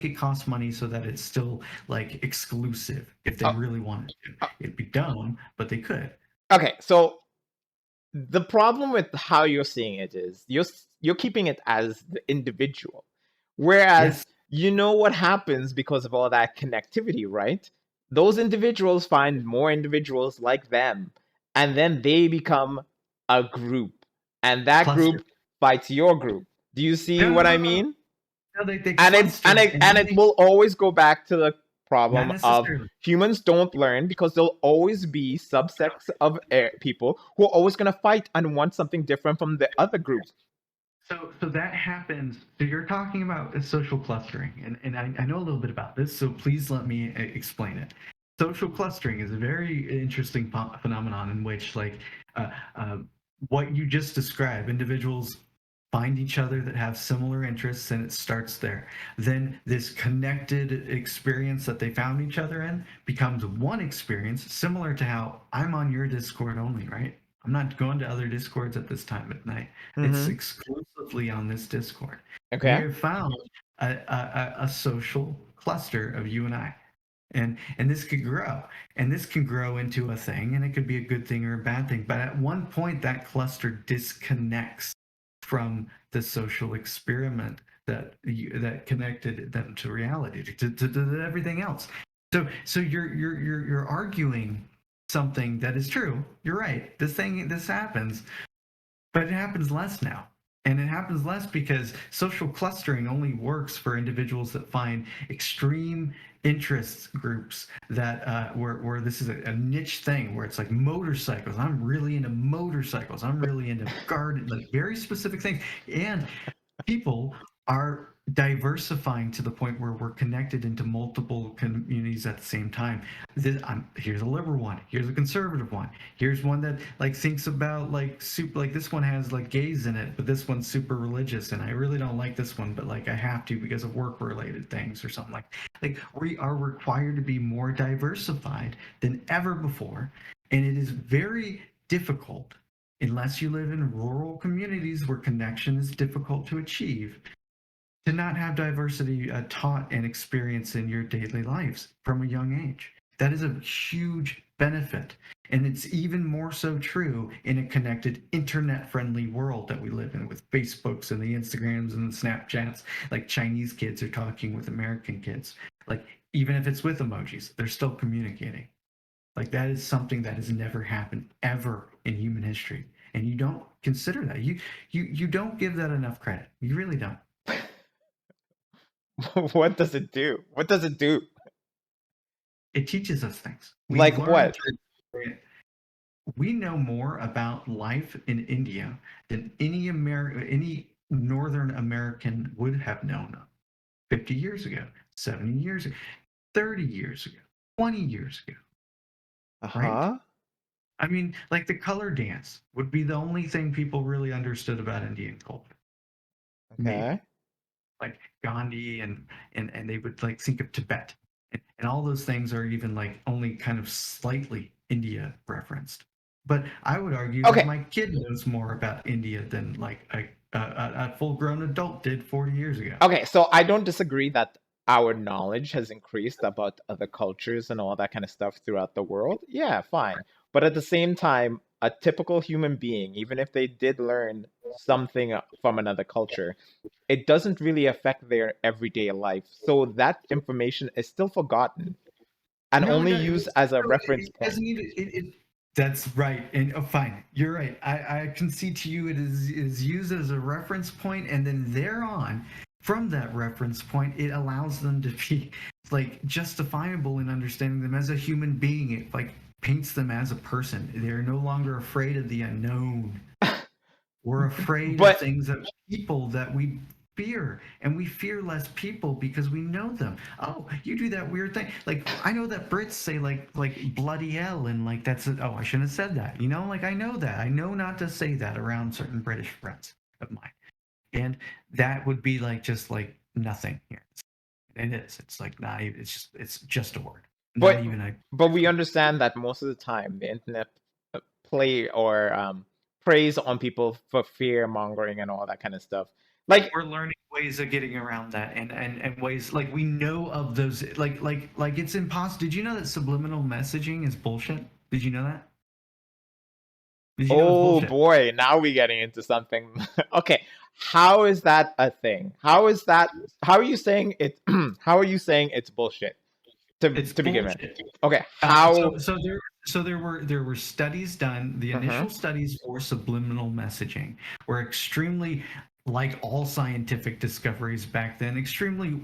it costs money so that it's still like exclusive if they Oh, really wanted to. oh, It'd be dumb, but they could. okay, so the problem with how you're seeing it is you're keeping it as the individual, whereas Yes, you know what happens because of all that connectivity, right? Those individuals find more individuals like them, and then they become a group, and that cluster. group fights your group. Do you see No, no, what no, I no. mean? No, they And it cluster, and it and and then it they will always go back to the not problem of necessarily. humans don't learn because there'll always be subsects of people who are always going to fight and want something different from the other groups. So that happens. So you're talking about social clustering, and I know a little bit about this. So please let me explain it. Social clustering is a very interesting phenomenon in which, like, uh, uh, what you just described, individuals find each other that have similar interests, and it starts there. Then this connected experience that they found each other in becomes one experience, similar to how I'm on your Discord only, right? I'm not going to other Discords at this time at night. It's Mm-hmm. exclusively on this Discord. We Okay. have found a social cluster of you and I. And this could grow. And this can grow into a thing, and it could be a good thing or a bad thing. But at one point, that cluster disconnects from the social experiment that connected them to reality, to everything else. So you're arguing something that is true. You're right. This happens, but it happens less now. And it happens less because social clustering only works for individuals that find extreme interest groups that where this is a niche thing where it's like motorcycles. I'm really into motorcycles. I'm really into garden, like very specific things. And people are diversifying to the point where we're connected into multiple communities at the same time. Here's a liberal one. Here's a conservative one. Here's one that like thinks about like super like this one has like gays in it, but this one's super religious, and I really don't like this one, but like I have to because of work related things or something like we are required to be more diversified than ever before, and it is very difficult unless you live in rural communities where connection is difficult to achieve, to not have diversity taught and experienced in your daily lives from a young age. That is a huge benefit. And it's even more so true in a connected, internet friendly world that we live in with Facebooks and the Instagrams and the Snapchats. Like Chinese kids are talking with American kids. Like, even if it's with emojis, they're still communicating. Like that is something that has never happened ever in human history, and you don't consider that. You don't give that enough credit. You really don't. What does it do? What does it do? It teaches us things. We Like learn what? to. We know more about life in India than any Northern American would have known 50 years ago, 70 years ago, 30 years ago, 20 years ago, right? Uh-huh. I mean, like the color dance would be the only thing people really understood about Indian culture. Maybe Okay. like Gandhi and they would like think of Tibet, and all those things are even like only kind of slightly India referenced. But I would argue that Okay. my kid knows more about India than like a full grown adult did 40 years ago. Okay, so I don't disagree that our knowledge has increased about other cultures and all that kind of stuff throughout the world. Yeah, fine. But at the same time, a typical human being, even if they did learn something from another culture, it doesn't really affect their everyday life. So that information is still forgotten and No, only used as a reference it point. doesn't even. That's right, and fine, you're right. I concede to you. It is used as a reference point, and then thereon, from that reference point, it allows them to be like justifiable in understanding them as a human being. It like paints them as a person. They're no longer afraid of the unknown. We're afraid of But things that people that we fear, and we fear less people because we know them. Oh, you do that weird thing. Like I know that Brits say like bloody hell, and like that's oh, I shouldn't have said that. You know, like I know that. I know not to say that around certain British friends of mine. And that would be like just like nothing here. And it is. It's like not even it's just a word. Not but even a but we understand that most of the time the internet play or preys on people for fear mongering and all that kind of stuff. yeah, Like we're learning ways of getting around that, and ways like we know of those, like it's impossible. Did you know that subliminal messaging is bullshit? Did you know that? Did you know it's Oh bullshit? boy, now we're getting into something. Okay, how is that a thing? How is that? How are you saying it? How are you saying it's bullshit It's to begin with? bullshit. Okay, Uh, how? so so there there were studies done. The Mm-hmm. initial studies for subliminal messaging were extremely, like all scientific discoveries back then, extremely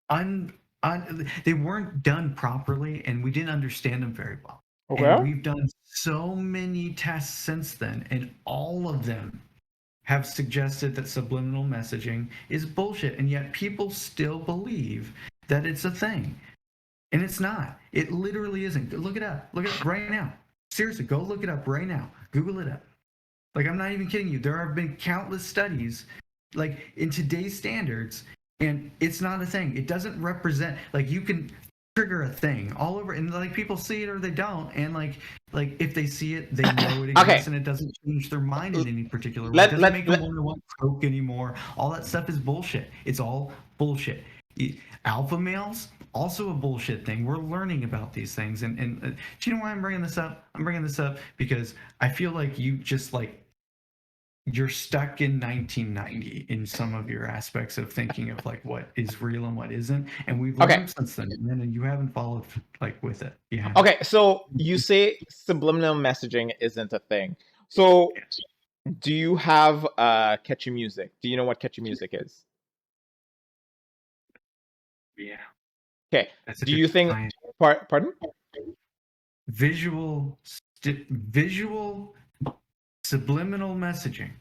un, they weren't done properly, and we didn't understand them very well. And Okay. we've done so many tests since then, and all of them have suggested that subliminal messaging is bullshit, and yet people still believe that it's a thing. And it's not. It literally isn't. Look it up. Look it up right now. Seriously, go look it up right now. Google it up. Like, I'm not even kidding you. There have been countless studies, like in today's standards, and it's not a thing. It doesn't represent, like, you can trigger a thing all over, and like people see it or they don't, and like if they see it, they know it Okay. exists, and it doesn't change their mind in any particular way. It Let doesn't let make them let. want to want Coke anymore. All that stuff is bullshit. It's all bullshit. Alpha males, also a bullshit thing. We're learning about these things, and do you know why I'm bringing this up? I'm bringing this up because I feel like you just like you're stuck in 1990 in some of your aspects of thinking of like what is real and what isn't, and we've Okay. learned since then, and you haven't followed like with it. You haven't. Okay. So you say subliminal messaging isn't a thing. So Yes. do you have catchy music? Do you know what catchy music is? Yeah, Okay. that's a Do you different think? science. Pardon? Visual subliminal messaging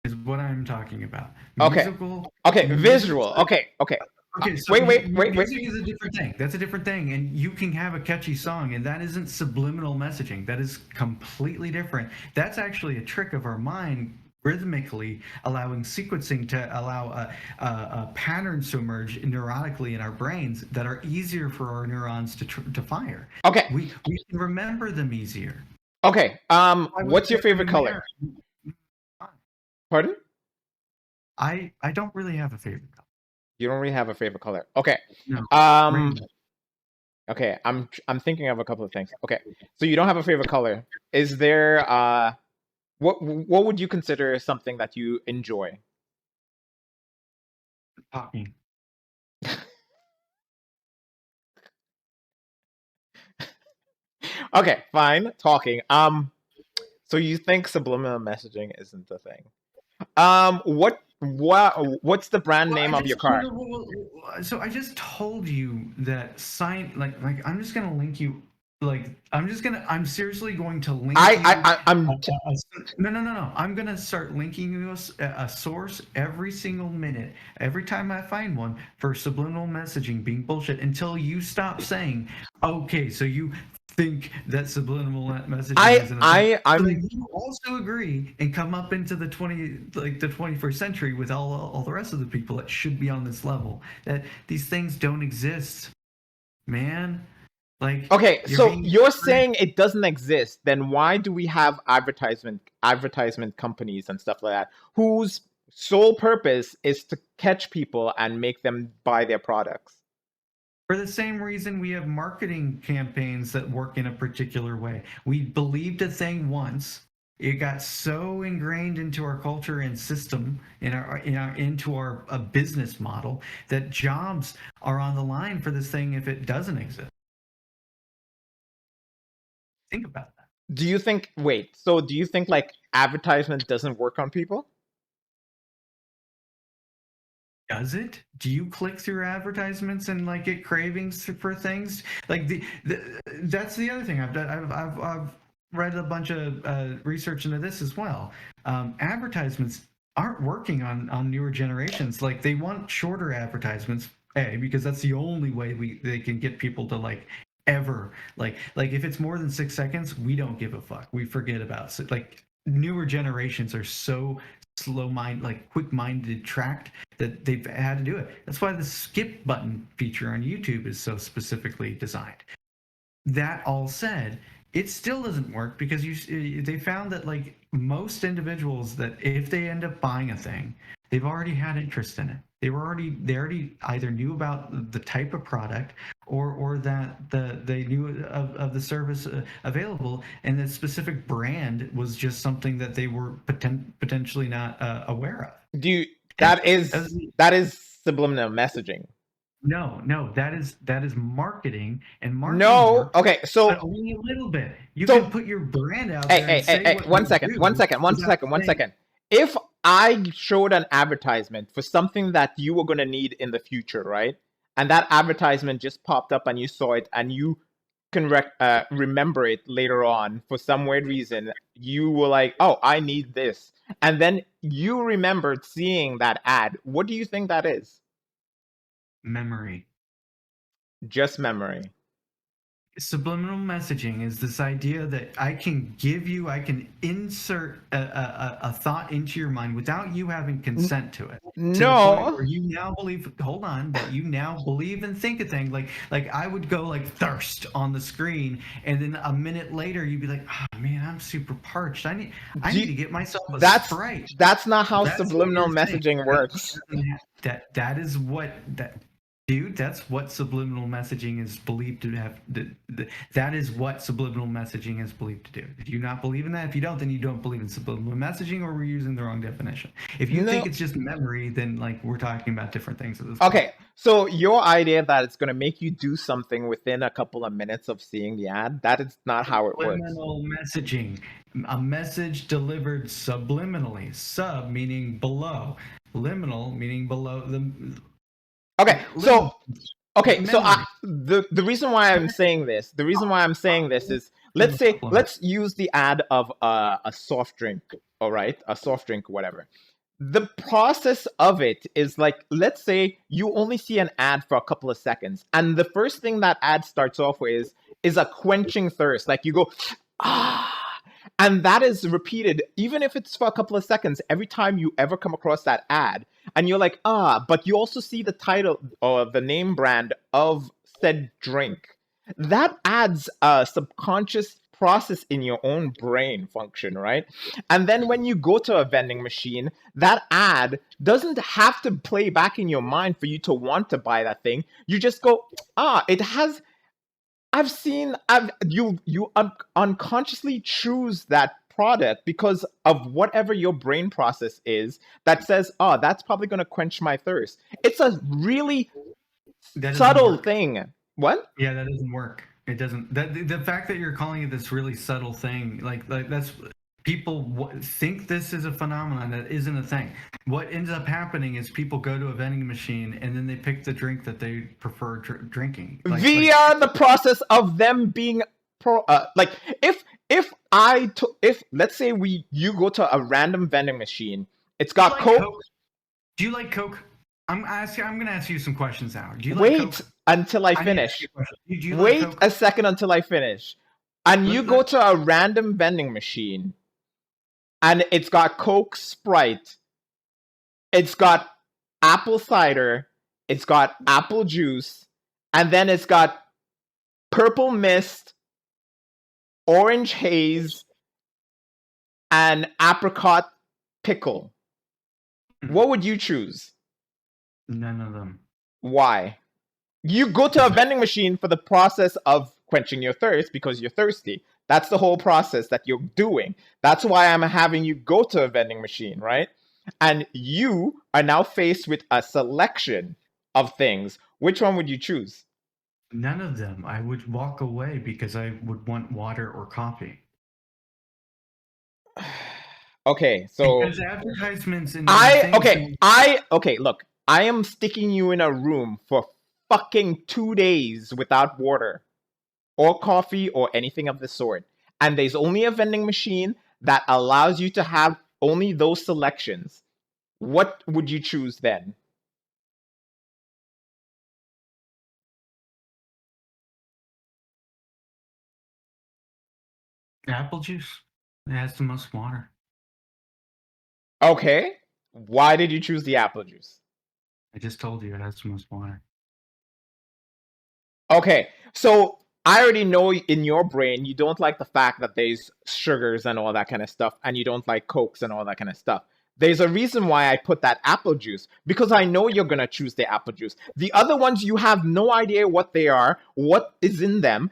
is what I'm talking about. Okay. Musical Okay. music. Visual. Okay. Okay. Okay, so Wait. music is a different thing. That's a different thing, and you can have a catchy song, and that isn't subliminal messaging. That is completely different. That's actually a trick of our mind, rhythmically allowing sequencing to allow patterns to emerge neurotically in our brains that are easier for our neurons to fire. Okay. We can remember them easier. Okay. I was What's your better favorite than color? there. Pardon? I don't really have a favorite color. You don't really have a favorite color. Okay. No, Um. rainbow. Okay. I'm thinking of a couple of things. Okay. So you don't have a favorite color. Is there what would you consider something that you enjoy? Talking. Okay, fine. Talking. So you think subliminal messaging isn't a thing? What's the brand Well, name of your car? so I just told you that sign like I'm just gonna link you like I'm seriously going to link you. I'm No. I'm gonna start linking you a source every single minute, every time I find one for subliminal messaging being bullshit until you stop saying, okay, so you think that subliminal messaging isn't a thing. So that I'm you also agree and come up into the 21st century with all the rest of the people that should be on this level, that these things don't exist, man. Like okay. you're So being you're tricked. saying it doesn't exist. Then why do we have advertisement companies and stuff like that whose sole purpose is to catch people and make them buy their products? For the same reason we have marketing campaigns that work in a particular way. We believed a thing once. It got so ingrained into our culture and system, into our business model, that jobs are on the line for this thing if it doesn't exist. Think about that. Do you think, wait, so do you think like advertisement doesn't work on people? Does it? Do you click through advertisements and like get cravings for things? Like that's the other thing I've done. I've read a bunch of research into this as well. Advertisements aren't working on newer generations. Like they want shorter advertisements, because that's the only way they can get people to like ever like if it's more than 6 seconds, we don't give a fuck. We forget about it. Like newer generations are so slow mind, like quick minded, tracked that they've had to do it. That's why the skip button feature on YouTube is so specifically designed. That all said, it still doesn't work because they found that like most individuals, that if they end up buying a thing, they've already had interest in it. They already either knew about the type of product, or that they knew of the service available, and the specific brand was just something that they were potentially not aware of. Do you, And that is that is subliminal messaging. no, that is marketing, and marketing No. works, Okay. but So only a little bit. You can so put your brand out hey, there and hey, hey, say hey, what one you second, one do second, one without second, one saying second. If I showed an advertisement for something that you were going to need in the future, right? And that advertisement just popped up and you saw it and you can remember it later on for some weird reason, you were like, oh, I need this. And then you remembered seeing that ad. What do you think that is? memory. Just memory. Subliminal messaging is this idea that I can insert a thought into your mind without you having N- consent to it, to the point no. where you now believe, hold on, that you now believe and think a thing. Like I would go like thirst on the screen, and then a minute later you'd be like, oh man, I'm super parched. I need Do, to get myself a that's Sprite. that's not how That's what subliminal you're saying. messaging works. That is what that dude. That's what subliminal messaging is believed to have. That is what subliminal messaging is believed to do. Do you not believe in that? If you don't, then you don't believe in subliminal messaging, or we're using the wrong definition. If you think No. it's just memory, then like we're talking about different things at this point. Okay, so your idea that it's going to make you do something within a couple of minutes of seeing the ad, that is not how it works. Subliminal messaging, a message delivered subliminally. Sub meaning below, liminal meaning below Okay, liminal so memory. the reason why I'm saying this, the reason why I'm saying this is, let's say, Supplement. let's use the ad of a soft drink, all right, a soft drink, whatever. The process of it is like, let's say you only see an ad for a couple of seconds, and the first thing that ad starts off with is a quenching thirst. Like you go, ah, and that is repeated, even if it's for a couple of seconds, every time you ever come across that ad, and you're like, ah, but you also see the title or the name brand of said drink. That adds a subconscious process in your own brain function, right? And then when you go to a vending machine, that ad doesn't have to play back in your mind for you to want to buy that thing. You just go, ah, it has. I've unconsciously choose that product because of whatever your brain process is that says, oh, that's probably going to quench my thirst. It's a really That doesn't subtle work. thing. What? Yeah, that doesn't work. It doesn't. That the fact that you're calling it this really subtle thing, like that's people think this is a phenomenon that isn't a thing. What ends up happening is people go to a vending machine and then they pick the drink that they prefer drinking. Via the process of them being like, if let's say we you go to a random vending machine, it's do you got like Coke. Coke? Do you like Coke? I'm gonna ask you some questions now. Do you like Wait Coke? until I I need to ask you finish. a question. Do you like Wait Coke? a second until I finish. And you go Let to a random vending machine and it's got Coke, Sprite, it's got apple cider, it's got apple juice, and then it's got purple mist, orange haze, and apricot pickle. What would you choose? none of them. Why? You go to a vending machine for the process of quenching your thirst because you're thirsty. That's the whole process that you're doing. That's why I'm having you go to a vending machine, right? And you are now faced with a selection of things. Which one would you choose? None of them. I would walk away because I would want water or coffee. Okay, so Because advertisements and things don't. look, I am sticking you in a room for fucking 2 days without water or coffee or anything of the sort. And there's only a vending machine that allows you to have only those selections. What would you choose then? Apple juice. It has the most water. Okay. Why did you choose the apple juice? I just told you it has the most water. Okay. So I already know in your brain you don't like the fact that there's sugars and all that kind of stuff, and you don't like cokes and all that kind of stuff. There's a reason why I put that apple juice, because I know you're going to choose the apple juice. The other ones, you have no idea what they are, what is in them.